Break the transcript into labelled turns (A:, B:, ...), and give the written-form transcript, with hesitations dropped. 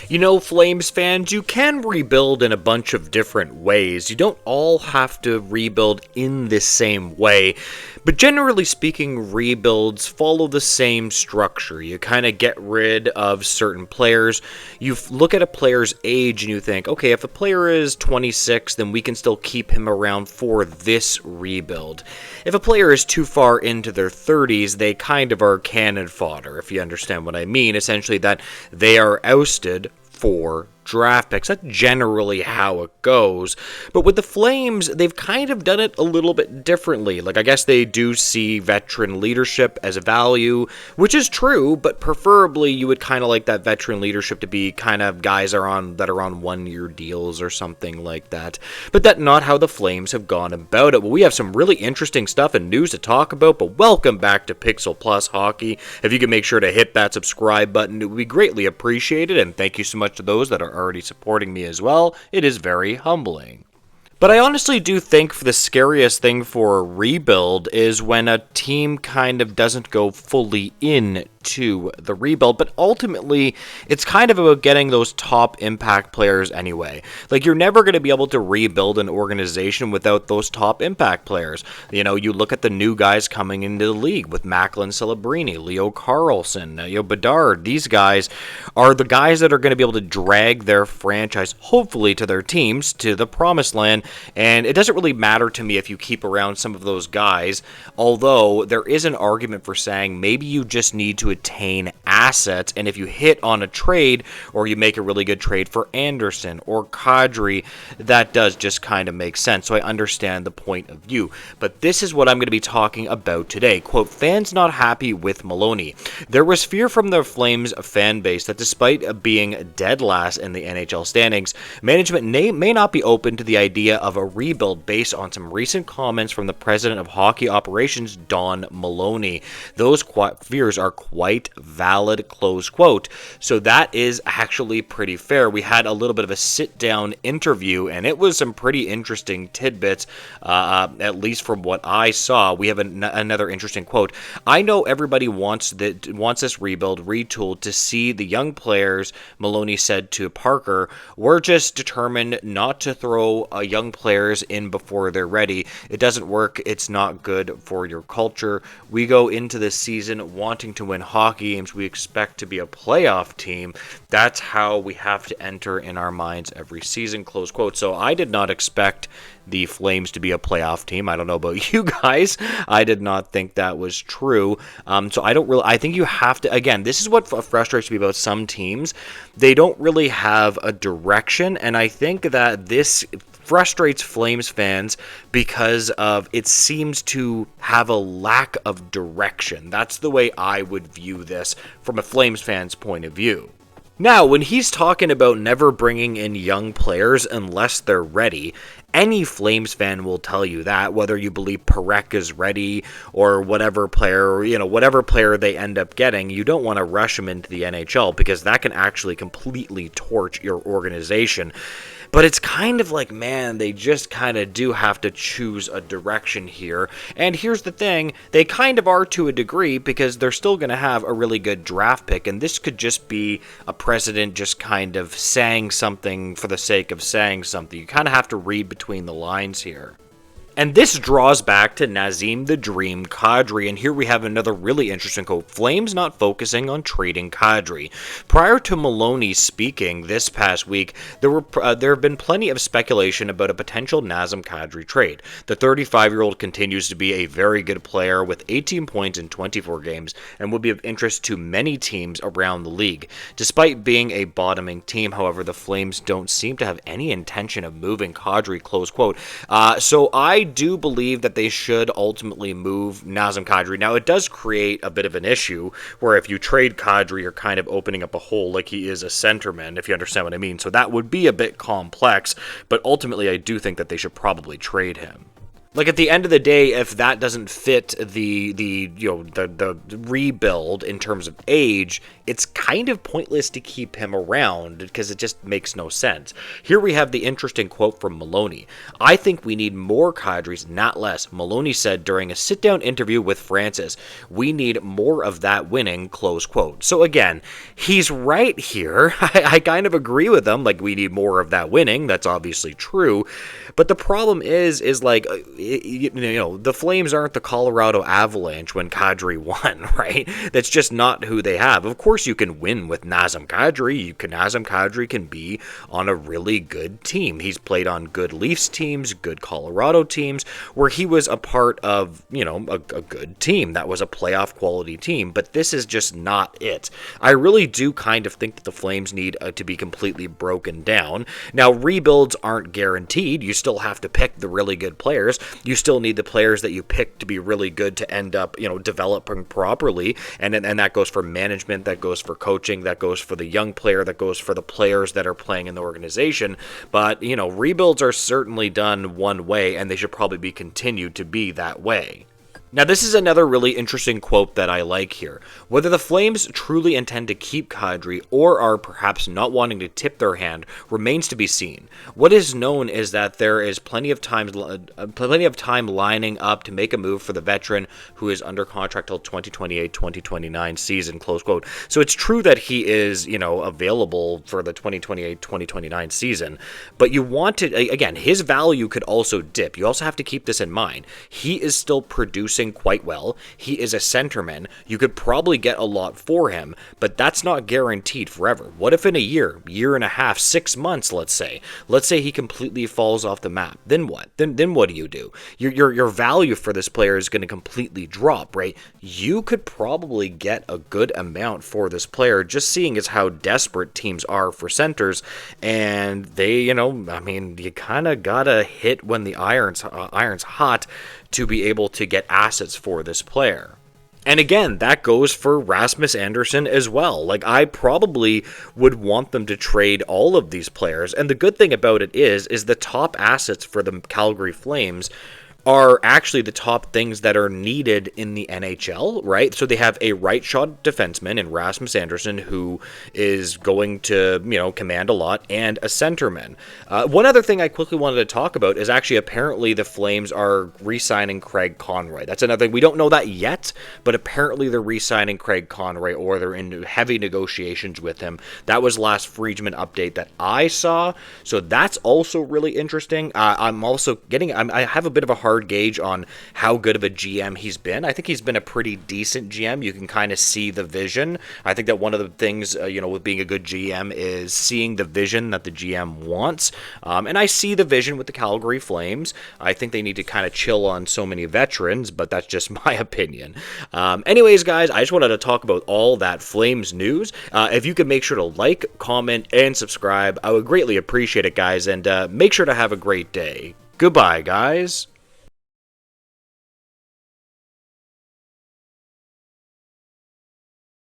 A: You know, Flames fans, you can rebuild in a bunch of different ways. You don't all have to rebuild in the same way. But generally speaking, rebuilds follow the same structure. You kind of get rid of certain players. You look at a player's age and you think, okay, if a player is 26, then we can still keep him around for this rebuild. If a player is too far into their 30s, they kind of are cannon fodder, if you understand what I mean. Essentially, that they are ousted for draft picks. That's generally how it goes. But with the Flames, they've kind of done it a little bit differently. Like, I guess they do see veteran leadership as a value, which is true, but preferably you would kind of like that veteran leadership to be kind of guys that are on 1-year deals or something like that. But that's not how the Flames have gone about it. Well, we have some really interesting stuff and news to talk about, but welcome back to Pixel Plus Hockey. If you can make sure to hit that subscribe button, it would be greatly appreciated, and thank you so much to those that are already supporting me as well. It is very humbling. But I honestly do think the scariest thing for a rebuild is when a team kind of doesn't go fully in to the rebuild, but ultimately it's kind of about getting those top impact players anyway. Like, you're never going to be able to rebuild an organization without those top impact players. You know, you look at the new guys coming into the league with Macklin Celebrini, Leo Carlson, Bedard. These guys are the guys that are going to be able to drag their franchise, hopefully to their teams, to the promised land. And it doesn't really matter to me if you keep around some of those guys, although there is an argument for saying maybe you just need to attain assets, and if you hit on a trade or you make a really good trade for Anderson or Kadri, that does just kind of make sense. So I understand the point of view. But this is what I'm going to be talking about today. Quote, fans not happy with Maloney. There was fear from the Flames fan base that despite being dead last in the NHL standings, management may not be open to the idea of a rebuild based on some recent comments from the president of hockey operations, Don Maloney. Those fears are quite valid, close quote. So that is actually pretty fair. We had a little bit of a sit-down interview, and it was some pretty interesting tidbits, at least from what I saw. We have another interesting quote. I know everybody wants this rebuild retooled to see the young players, Maloney said to Parker. We're just determined not to throw young players in before they're ready. It doesn't work. It's not good for your culture. We go into this season wanting to win hockey games. We expect to be a playoff team. That's how we have to enter in our minds every season, close quote. So I did not expect the Flames to be a playoff team. I don't know about you guys. I did not think that was true. So I think you have to, again, this is what frustrates me about some teams. They don't really have a direction, and I think that this frustrates Flames fans because of it seems to have a lack of direction. That's the way I would view this from a Flames fan's point of view. Now, when he's talking about never bringing in young players unless they're ready, any Flames fan will tell you that, whether you believe Parekh is ready or whatever player they end up getting, you don't want to rush him into the NHL because that can actually completely torch your organization. But it's kind of like, man, they just kind of do have to choose a direction here. And here's the thing, they kind of are to a degree because they're still going to have a really good draft pick. And this could just be a president just kind of saying something for the sake of saying something. You kind of have to read between the lines here. And this draws back to Nazem the Dream Kadri, and here we have another really interesting quote. Flames not focusing on trading Kadri. Prior to Maloney speaking this past week, there have been plenty of speculation about a potential Nazem Kadri trade. The 35-year-old continues to be a very good player with 18 points in 24 games and will be of interest to many teams around the league. Despite being a bottoming team, however, the Flames don't seem to have any intention of moving Kadri, close quote. So I do believe that they should ultimately move Nazem Kadri. Now, it does create a bit of an issue where if you trade Kadri, you're kind of opening up a hole like he is a centerman, if you understand what I mean. So that would be a bit complex, but ultimately I do think that they should probably trade him. Like, at the end of the day, if that doesn't fit the rebuild in terms of age, it's kind of pointless to keep him around because it just makes no sense. Here we have the interesting quote from Maloney. "I think we need more Kadris, not less," Maloney said during a sit-down interview with Francis. "We need more of that winning," close quote. So again, he's right here. I kind of agree with him. Like, we need more of that winning. That's obviously true. But the problem is like, the Flames aren't the Colorado Avalanche when Kadri won, right? That's just not who they have. Of course you can win with Nazem Kadri. Nazem Kadri can be on a really good team. He's played on good Leafs teams, good Colorado teams, where he was a part of, a good team. That was a playoff quality team, but this is just not it. I really do kind of think that the Flames need to be completely broken down. Now, rebuilds aren't guaranteed. You still have to pick the really good players. You still need the players that you pick to be really good to end up, developing properly. And that goes for management, that goes for coaching, that goes for the young player, that goes for the players that are playing in the organization. But, rebuilds are certainly done one way, and they should probably be continued to be that way. Now, this is another really interesting quote that I like here. "Whether the Flames truly intend to keep Kadri or are perhaps not wanting to tip their hand remains to be seen. What is known is that there is plenty of time lining up to make a move for the veteran who is under contract till 2028-2029 season," close quote. So it's true that he is, available for the 2028-2029 season, but you want to, again, his value could also dip. You also have to keep this in mind. He is still producing quite well. He is a centerman. You could probably get a lot for him, but that's not guaranteed forever. What if in a year and a half, 6 months, let's say he completely falls off the map? Then what? Then what do you do? Your value for this player is going to completely drop, right? You could probably get a good amount for this player, just seeing as how desperate teams are for centers, and they, you kind of gotta hit when the iron's hot to be able to get assets for this player. And again, that goes for Rasmus Andersson as well. Like, I probably would want them to trade all of these players. And the good thing about it is the top assets for the Calgary Flames are actually the top things that are needed in the NHL, right? So they have a right-shot defenseman in Rasmus Andersson who is going to, command a lot, and a centerman. One other thing I quickly wanted to talk about is actually apparently the Flames are re-signing Craig Conroy. That's another thing. We don't know that yet, but apparently they're re-signing Craig Conroy, or they're in heavy negotiations with him. That was last Friedman update that I saw, so that's also really interesting. I'm also I have a bit of a hard gauge on how good of a GM he's been. I think he's been a pretty decent GM. You can kind of see the vision. I think that one of the things, with being a good GM is seeing the vision that the GM wants. And I see the vision with the Calgary Flames. I think they need to kind of chill on so many veterans, but that's just my opinion. Anyways, guys, I just wanted to talk about all that Flames news. If you could make sure to like, comment, and subscribe, I would greatly appreciate it, guys. And make sure to have a great day. Goodbye, guys.